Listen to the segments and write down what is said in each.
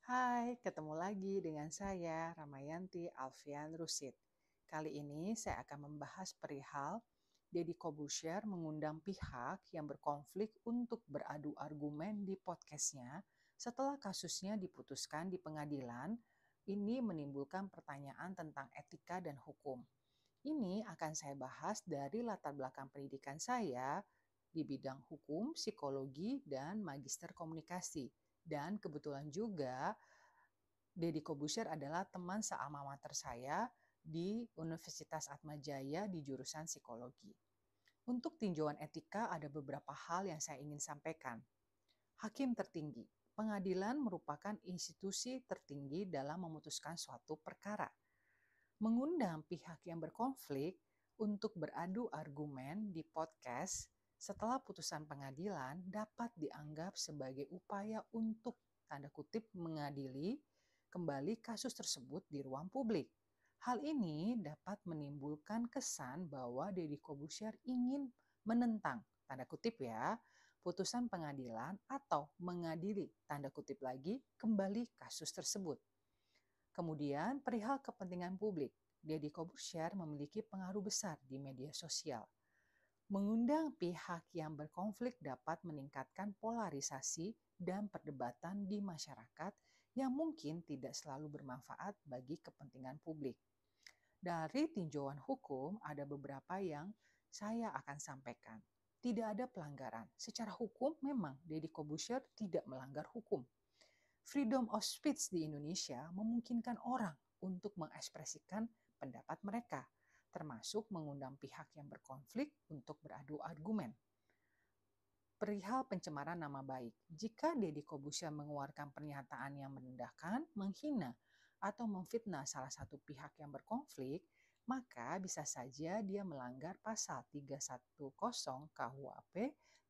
Hai, ketemu lagi dengan saya Ramayanti Alfian Rusid. Kali ini saya akan membahas perihal Deddy Corbuzier mengundang pihak yang berkonflik untuk beradu argumen di podcastnya setelah kasusnya diputuskan di pengadilan. Ini menimbulkan pertanyaan tentang etika dan hukum. Ini akan saya bahas dari latar belakang pendidikan saya di bidang hukum, psikologi, dan magister komunikasi. Dan kebetulan juga Deddy Corbuzier adalah teman sealma mater saya di Universitas Atmajaya di jurusan psikologi. Untuk tinjauan etika ada beberapa hal yang saya ingin sampaikan. Hakim tertinggi. Pengadilan merupakan institusi tertinggi dalam memutuskan suatu perkara. Mengundang pihak yang berkonflik untuk beradu argumen di podcast setelah putusan pengadilan dapat dianggap sebagai upaya untuk tanda kutip mengadili kembali kasus tersebut di ruang publik. Hal ini dapat menimbulkan kesan bahwa Deddy Corbuzier ingin menentang tanda kutip ya putusan pengadilan atau mengadili tanda kutip lagi kembali kasus tersebut. Kemudian perihal kepentingan publik, Deddy Corbuzier memiliki pengaruh besar di media sosial. Mengundang pihak yang berkonflik dapat meningkatkan polarisasi dan perdebatan di masyarakat yang mungkin tidak selalu bermanfaat bagi kepentingan publik. Dari tinjauan hukum, ada beberapa yang saya akan sampaikan. Tidak ada pelanggaran. Secara hukum memang Deddy Corbuzier tidak melanggar hukum. Freedom of speech di Indonesia memungkinkan orang untuk mengekspresikan pendapat mereka, termasuk mengundang pihak yang berkonflik untuk beradu argumen. Perihal pencemaran nama baik, jika Deddy Corbuzier mengeluarkan pernyataan yang merendahkan, menghina, atau memfitnah salah satu pihak yang berkonflik, maka bisa saja dia melanggar pasal 310 KUHP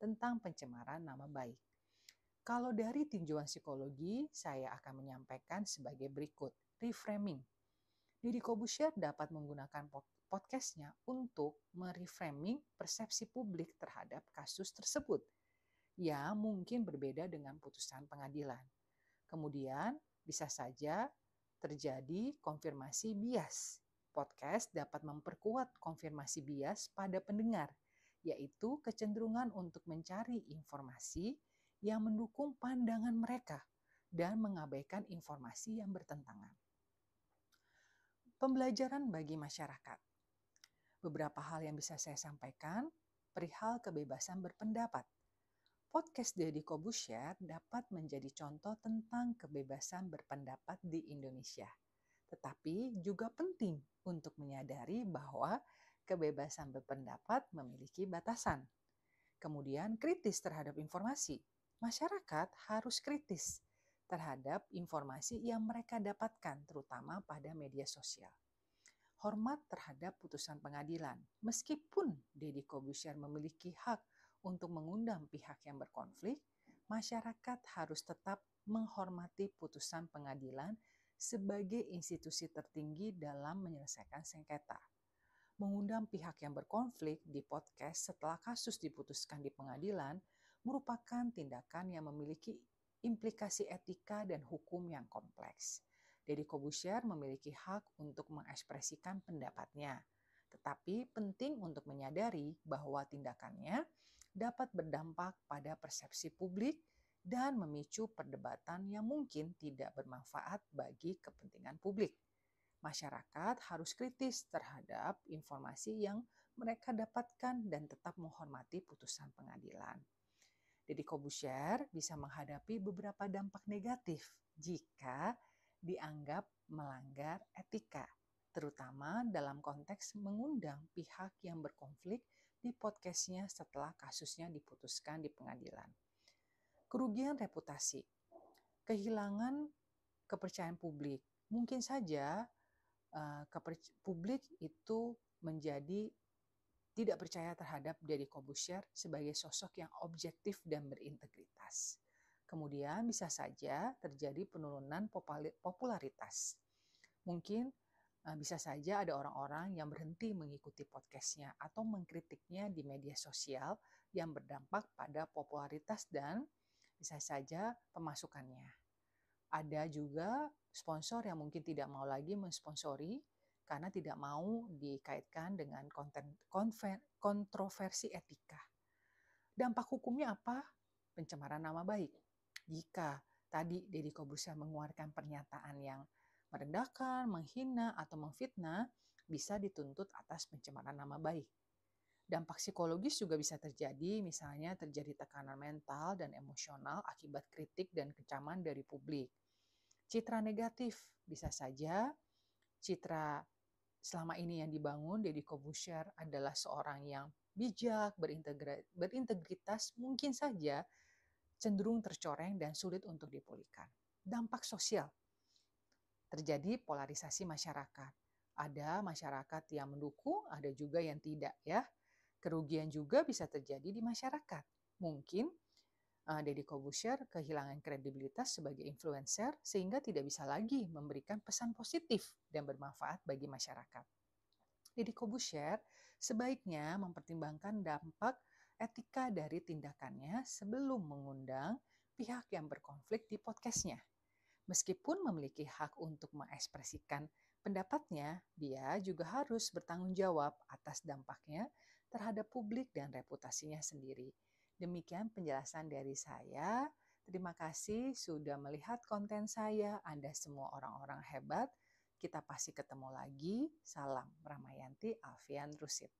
tentang pencemaran nama baik. Kalau dari tinjauan psikologi, saya akan menyampaikan sebagai berikut. Reframing. Deddy Corbuzier dapat menggunakan podcastnya untuk mereframing persepsi publik terhadap kasus tersebut yang mungkin berbeda dengan putusan pengadilan. Kemudian bisa saja terjadi konfirmasi bias. Podcast dapat memperkuat konfirmasi bias pada pendengar, yaitu kecenderungan untuk mencari informasi yang mendukung pandangan mereka dan mengabaikan informasi yang bertentangan. Pembelajaran bagi masyarakat. Beberapa hal yang bisa saya sampaikan perihal kebebasan berpendapat. Podcast Deddy Corbuzier dapat menjadi contoh tentang kebebasan berpendapat di Indonesia. Tetapi juga penting untuk menyadari bahwa kebebasan berpendapat memiliki batasan. Kemudian kritis terhadap informasi. Masyarakat harus kritis terhadap informasi yang mereka dapatkan, terutama pada media sosial. Hormat terhadap putusan pengadilan. Meskipun Deddy Corbuzier memiliki hak untuk mengundang pihak yang berkonflik, masyarakat harus tetap menghormati putusan pengadilan sebagai institusi tertinggi dalam menyelesaikan sengketa. Mengundang pihak yang berkonflik di podcast setelah kasus diputuskan di pengadilan merupakan tindakan yang memiliki implikasi etika dan hukum yang kompleks. Deddy Corbuzier memiliki hak untuk mengekspresikan pendapatnya, tetapi penting untuk menyadari bahwa tindakannya dapat berdampak pada persepsi publik dan memicu perdebatan yang mungkin tidak bermanfaat bagi kepentingan publik. Masyarakat harus kritis terhadap informasi yang mereka dapatkan dan tetap menghormati putusan pengadilan. Deddy Corbuzier bisa menghadapi beberapa dampak negatif jika dianggap melanggar etika, terutama dalam konteks mengundang pihak yang berkonflik di podcastnya setelah kasusnya diputuskan di pengadilan. Kerugian reputasi, kehilangan kepercayaan publik. Mungkin saja publik itu menjadi tidak percaya terhadap Deddy Corbuzier sebagai sosok yang objektif dan berintegritas. Kemudian bisa saja terjadi penurunan popularitas. Mungkin bisa saja ada orang-orang yang berhenti mengikuti podcastnya atau mengkritiknya di media sosial yang berdampak pada popularitas dan bisa saja pemasukannya. Ada juga sponsor yang mungkin tidak mau lagi mensponsori karena tidak mau dikaitkan dengan kontroversi etika. Dampak hukumnya apa? Pencemaran nama baik. Jika tadi Deddy Corbuzier mengeluarkan pernyataan yang merendahkan, menghina, atau memfitnah, bisa dituntut atas pencemaran nama baik. Dampak psikologis juga bisa terjadi, misalnya terjadi tekanan mental dan emosional akibat kritik dan kecaman dari publik. Citra negatif bisa saja, citra selama ini yang dibangun Deddy Corbuzier adalah seorang yang bijak, berintegritas, mungkin saja cenderung tercoreng dan sulit untuk dipulihkan. Dampak sosial, terjadi polarisasi masyarakat. Ada masyarakat yang mendukung, ada juga yang tidak ya. Kerugian juga bisa terjadi di masyarakat. Mungkin Deddy Corbuzier kehilangan kredibilitas sebagai influencer sehingga tidak bisa lagi memberikan pesan positif dan bermanfaat bagi masyarakat. Deddy Corbuzier sebaiknya mempertimbangkan dampak etika dari tindakannya sebelum mengundang pihak yang berkonflik di podcastnya. Meskipun memiliki hak untuk mengekspresikan pendapatnya, dia juga harus bertanggung jawab atas dampaknya terhadap publik dan reputasinya sendiri. Demikian penjelasan dari saya. Terima kasih sudah melihat konten saya. Anda semua orang-orang hebat. Kita pasti ketemu lagi. Salam Ramayanti Alfian Rusid.